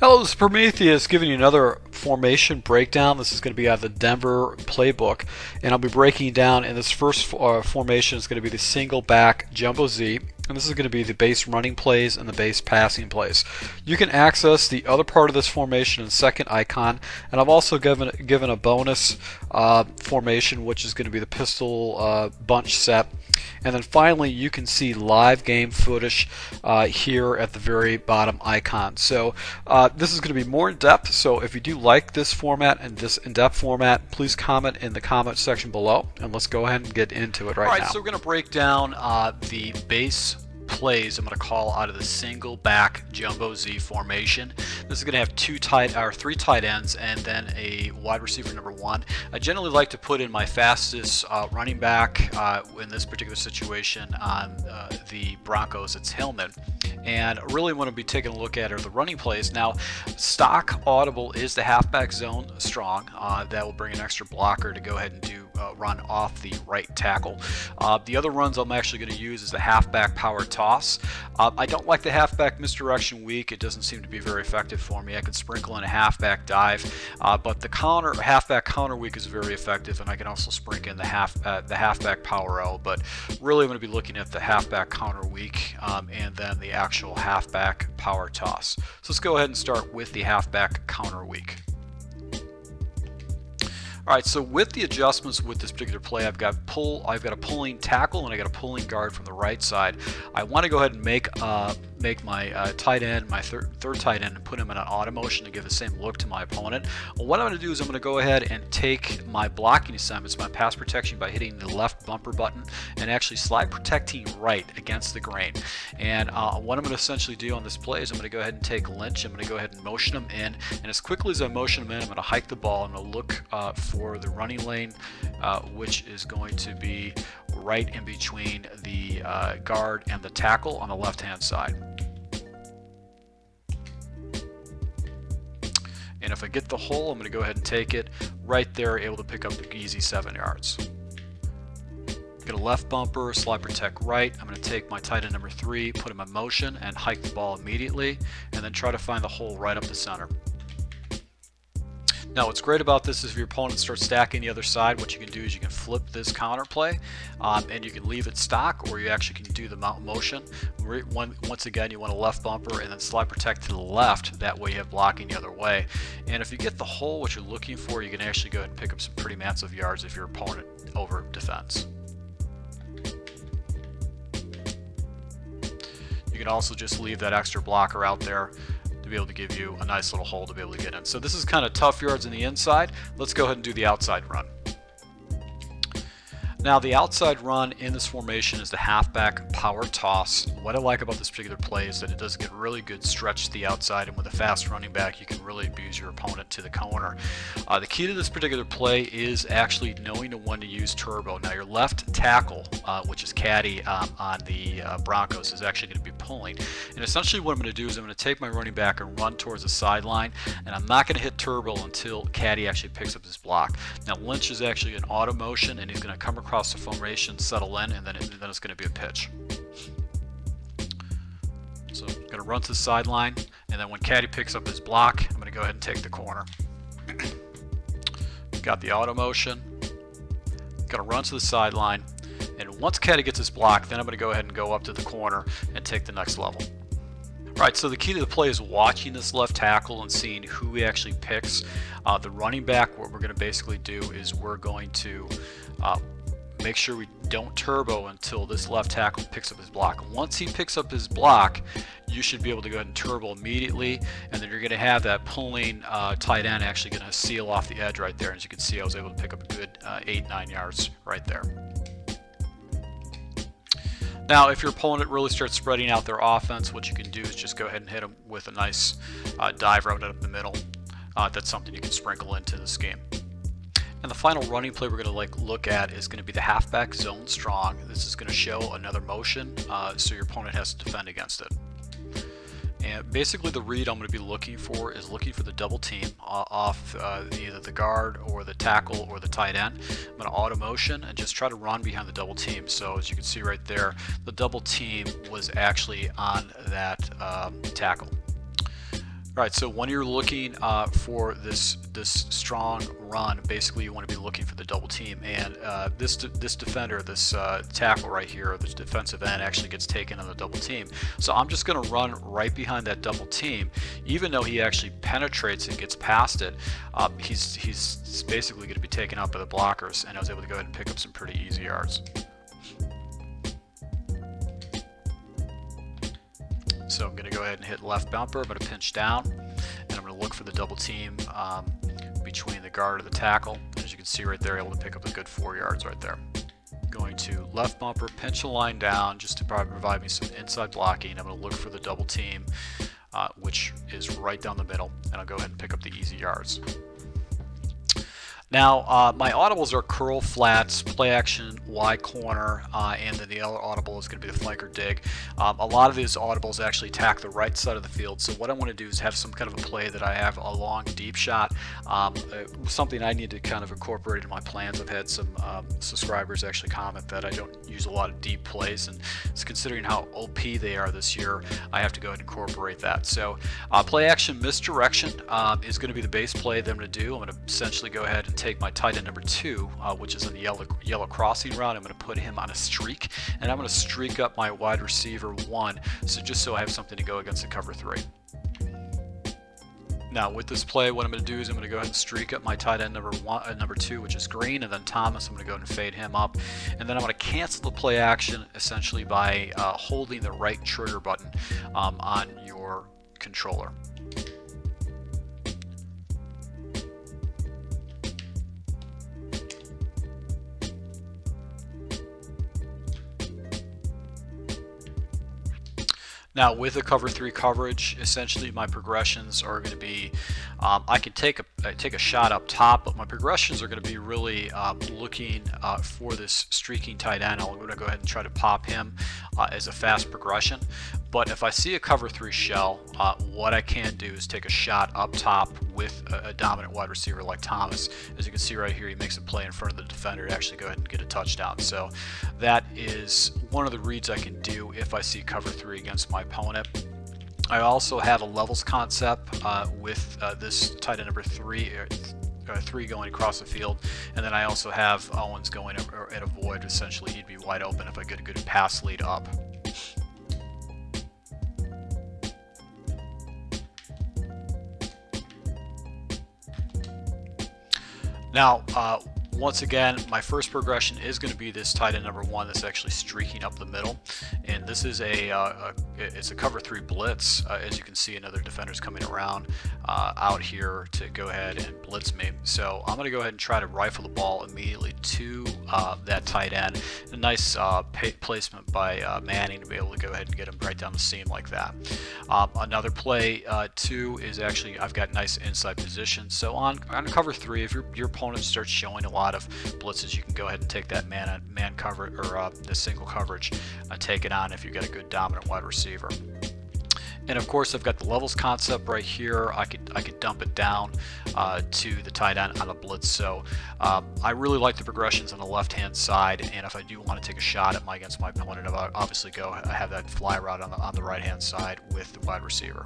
Hello, this is Prometheus giving you another formation breakdown. This is going to be out of the Denver playbook, and I'll be breaking down in this first formation is going to be the single back jumbo Z, and this is going to be the base running plays and the base passing plays. You can access the other part of this formation in the second icon, and I've also given a bonus formation, which is going to be the pistol bunch set. And then finally, you can see live game footage here at the very bottom icon. So this is going to be more in depth. So if you do like this format and this in-depth format, please comment in the comment section below, and let's go ahead and get into it right now. All right, so we're going to break down the base plays I'm going to call out of the single back jumbo Z formation. This is going to have three tight ends and then a wide receiver number one. I generally like to put in my fastest running back in this particular situation on the Broncos. It's Hillman. And really want to be taking a look at are the running plays. Now, stock audible is the halfback zone strong. That will bring an extra blocker to go ahead and do run off the right tackle. The other runs I'm actually going to use is the halfback power toss. I don't like the halfback misdirection weak. It doesn't seem to be very effective for me. I could sprinkle in a halfback dive, but the halfback counter weak is very effective, and I can also sprinkle in the halfback power L. But really, I'm going to be looking at the halfback counter weak and then the actual halfback power toss. So let's go ahead and start with the halfback counter weak. Alright, so with the adjustments with this particular play, I've got a pulling tackle and I got a pulling guard from the right side. I want to go ahead and make my tight end, my third tight end, and put him in an auto motion to give the same look to my opponent. Well, what I'm going to do is I'm going to go ahead and take my blocking assignments, my pass protection, by hitting the left bumper button and actually slide protecting right against the grain. And what I'm going to essentially do on this play is I'm going to go ahead and take Lynch. I'm going to go ahead and motion him in, and as quickly as I motion him in, I'm going to hike the ball and I'm going to look for the running lane, which is going to be right in between the guard and the tackle on the left hand side. And if I get the hole, I'm going to go ahead and take it right there, able to pick up the easy 7 yards. Get a left bumper, slide protect right. I'm going to take my tight end number 3, put him in motion, and hike the ball immediately, and then try to find the hole right up the center. Now, what's great about this is if your opponent starts stacking the other side, what you can do is you can flip this counter play, and you can leave it stock, or you actually can do the motion. Once again, you want a left bumper and then slide protect to the left. That way you have blocking the other way. And if you get the hole, what you're looking for, you can actually go ahead and pick up some pretty massive yards if your opponent over defends. You can also just leave that extra blocker out there to be able to give you a nice little hole to be able to get in. So this is kind of tough yards on the inside. Let's go ahead and do the outside run. Now, the outside run in this formation is the halfback power toss. What I like about this particular play is that it does get really good stretch to the outside, and with a fast running back, you can really abuse your opponent to the corner. The key to this particular play is actually knowing when to use turbo. Now, your left tackle, which is Caddy on the Broncos, is actually going to be pulling. And essentially what I'm going to do is I'm going to take my running back and run towards the sideline, and I'm not going to hit turbo until Caddy actually picks up his block. Now, Lynch is actually in auto motion, and he's going to come across the formation, settle in, and then it's going to be a pitch. So I'm going to run to the sideline, and then when Caddy picks up his block, I'm going to go ahead and take the corner. Got the auto motion. Got to run to the sideline, and once Caddy gets his block, then I'm going to go ahead and go up to the corner and take the next level. Right, so the key to the play is watching this left tackle and seeing who he actually picks. The running back, what we're going to basically do is we're going to make sure we don't turbo until this left tackle picks up his block. Once he picks up his block, you should be able to go ahead and turbo immediately, and then you're going to have that pulling tight end actually going to seal off the edge right there. As you can see, I was able to pick up a good 8-9 yards right there. Now, if your opponent really starts spreading out their offense, what you can do is just go ahead and hit them with a nice dive route up the middle. That's something you can sprinkle into this game. And the final running play we're going to look at is going to be the halfback zone strong. This is going to show another motion, so your opponent has to defend against it. And basically the read I'm going to be looking for is looking for the double team off either the guard or the tackle or the tight end. I'm going to auto motion and just try to run behind the double team. So as you can see right there, the double team was actually on that tackle. Right, so when you're looking for this strong run, basically you want to be looking for the double team, and this defender, this tackle right here, this defensive end, actually gets taken on the double team. So I'm just going to run right behind that double team, even though he actually penetrates and gets past it. He's basically going to be taken out by the blockers, and I was able to go ahead and pick up some pretty easy yards. So I'm going to go ahead and hit left bumper. I'm going to pinch down, and I'm going to look for the double team between the guard and the tackle. And as you can see right there, able to pick up a good 4 yards right there. Going to left bumper, pinch the line down just to provide me some inside blocking. I'm going to look for the double team, which is right down the middle, and I'll go ahead and pick up the easy yards. Now, my audibles are curl, flats, play action, Y corner, and then the other audible is going to be the flanker dig. A lot of these audibles actually attack the right side of the field, so what I want to do is have some kind of a play that I have a long, deep shot, something I need to kind of incorporate in my plans. I've had some subscribers actually comment that I don't use a lot of deep plays, and considering how OP they are this year, I have to go ahead and incorporate that. So play action misdirection is going to be the base play that I'm going to do. I'm going to essentially go ahead and take my tight end number 2, which is in the yellow crossing route. I'm going to put him on a streak, and I'm going to streak up my wide receiver 1, so just so I have something to go against the cover 3. Now with this play, what I'm going to do is I'm going to go ahead and streak up my tight end number 2, which is Green, and then Thomas. I'm going to go ahead and fade him up, and then I'm going to cancel the play action essentially by holding the right trigger button on your controller. Now with the cover 3 coverage, essentially my progressions are going to be, I can take a shot up top, but my progressions are going to be really looking for this streaking tight end. I'm going to go ahead and try to pop him as a fast progression. But if I see a cover 3 shell, what I can do is take a shot up top with a dominant wide receiver like Thomas. As you can see right here, he makes a play in front of the defender to actually go ahead and get a touchdown. So that is one of the reads I can do if I see cover 3 against my opponent. I also have a levels concept with this tight end number 3 going across the field, and then I also have Owens going at a void. Essentially, he'd be wide open if I get a good pass lead up. Now, once again, my first progression is going to be this tight end number 1 that's actually streaking up the middle, and this is it's a cover 3 blitz. As you can see, another defender's coming around out here to go ahead and blitz me. So I'm going to go ahead and try to rifle the ball immediately to that tight end. A nice placement by Manning to be able to go ahead and get him right down the seam like that. Another play too is actually I've got nice inside position. So on cover 3, if your opponent starts showing a lot of blitzes, you can go ahead and take that man cover or the single coverage and take it on if you've got a good dominant wide receiver. And of course, I've got the levels concept right here. I could dump it down to the tight end on a blitz. So I really like the progressions on the left-hand side. And if I do want to take a shot against my opponent, I'll obviously have that fly route on the right-hand side with the wide receiver.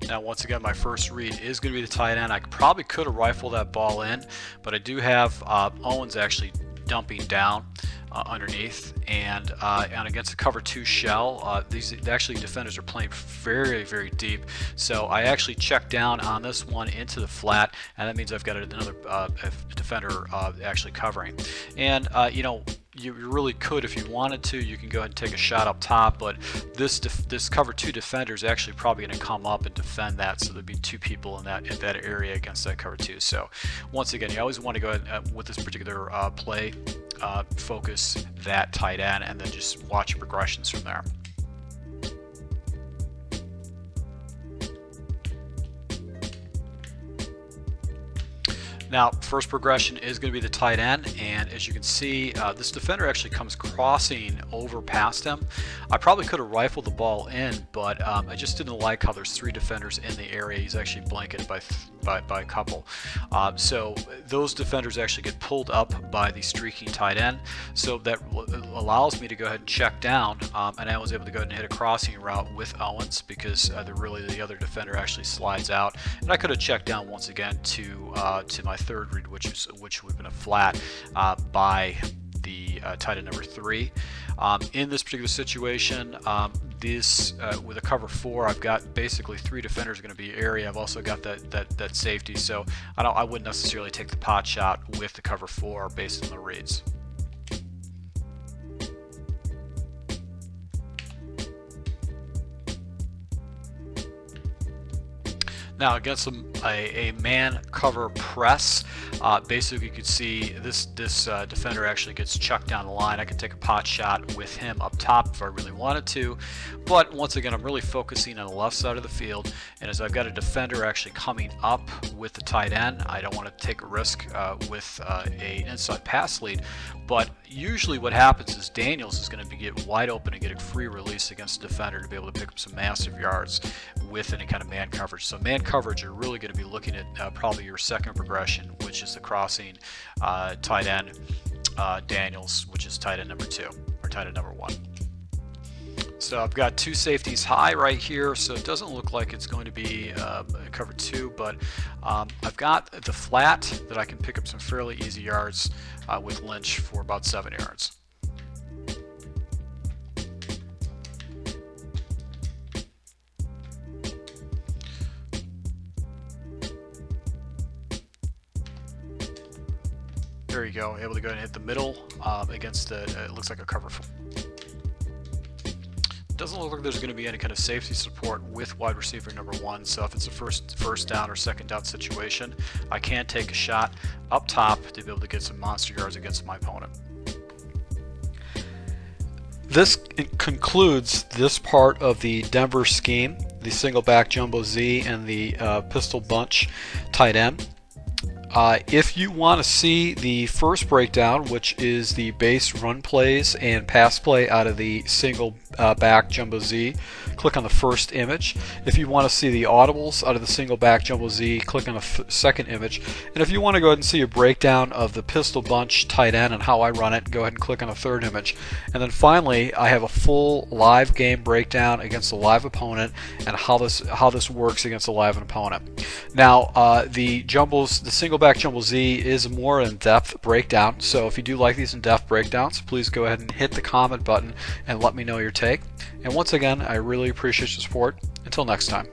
Now once again, my first read is going to be the tight end. I probably could have rifled that ball in, but I do have Owens actually dumping down underneath, and against the cover 2 shell, these actually defenders are playing very, very deep. So I actually check down on this one into the flat, and that means I've got another defender actually covering. And you know, you really could, if you wanted to, you can go ahead and take a shot up top, but this cover 2 defender is actually probably going to come up and defend that, so there'd be 2 people in that area against that cover 2. So once again, you always want to go ahead with this particular play, focus that tight end, and then just watch your progressions from there. Now, first progression is going to be the tight end, and as you can see, this defender actually comes crossing over past him. I probably could have rifled the ball in, but I just didn't like how there's 3 defenders in the area. He's actually blanketed by by a couple. So those defenders actually get pulled up by the streaking tight end, so that allows me to go ahead and check down, and I was able to go ahead and hit a crossing route with Owens, because the other defender actually slides out, and I could have checked down once again to my third read, which would have been a flat by the tight end number 3. In this particular situation, with a cover 4, I've got basically 3 defenders going to be area. I've also got that safety, so I wouldn't necessarily take the pot shot with the cover 4 based on the reads. Now against a man cover press, basically you could see this defender actually gets chucked down the line. I could take a pot shot with him up top if I really wanted to, but once again I'm really focusing on the left side of the field, and as I've got a defender actually coming up with the tight end, I don't want to take a risk with a inside pass lead. But usually what happens is Daniels is going to get wide open and get a free release against the defender to be able to pick up some massive yards with any kind of man coverage. So man coverage, you're really going to be looking at probably your second progression, which is the crossing tight end Daniels, which is tight end number 2 or tight end number 1. So I've got 2 safeties high right here, so it doesn't look like it's going to be cover 2, but I've got the flat that I can pick up some fairly easy yards with Lynch for about 7 yards. There you go, able to go ahead and hit the middle against it looks like a cover 4. Doesn't look like there's going to be any kind of safety support with wide receiver number 1, so if it's a first down or second down situation, I can take a shot up top to be able to get some monster yards against my opponent. This concludes this part of the Denver scheme, the single back jumbo Z and the pistol bunch tight end. If you want to see the first breakdown, which is the base run plays and pass play out of the single back jumbo Z, click on the first image. If you want to see the audibles out of the single back jumbo Z, click on the second image. And if you want to go ahead and see a breakdown of the pistol bunch tight end and how I run it, go ahead and click on the third image. And then finally, I have a full live game breakdown against a live opponent and how this works against a live opponent. Now, the single back jumbo Z is a more in-depth breakdown, so if you do like these in-depth breakdowns, please go ahead and hit the comment button and let me know your take. And once again, I really appreciate your support. Until next time.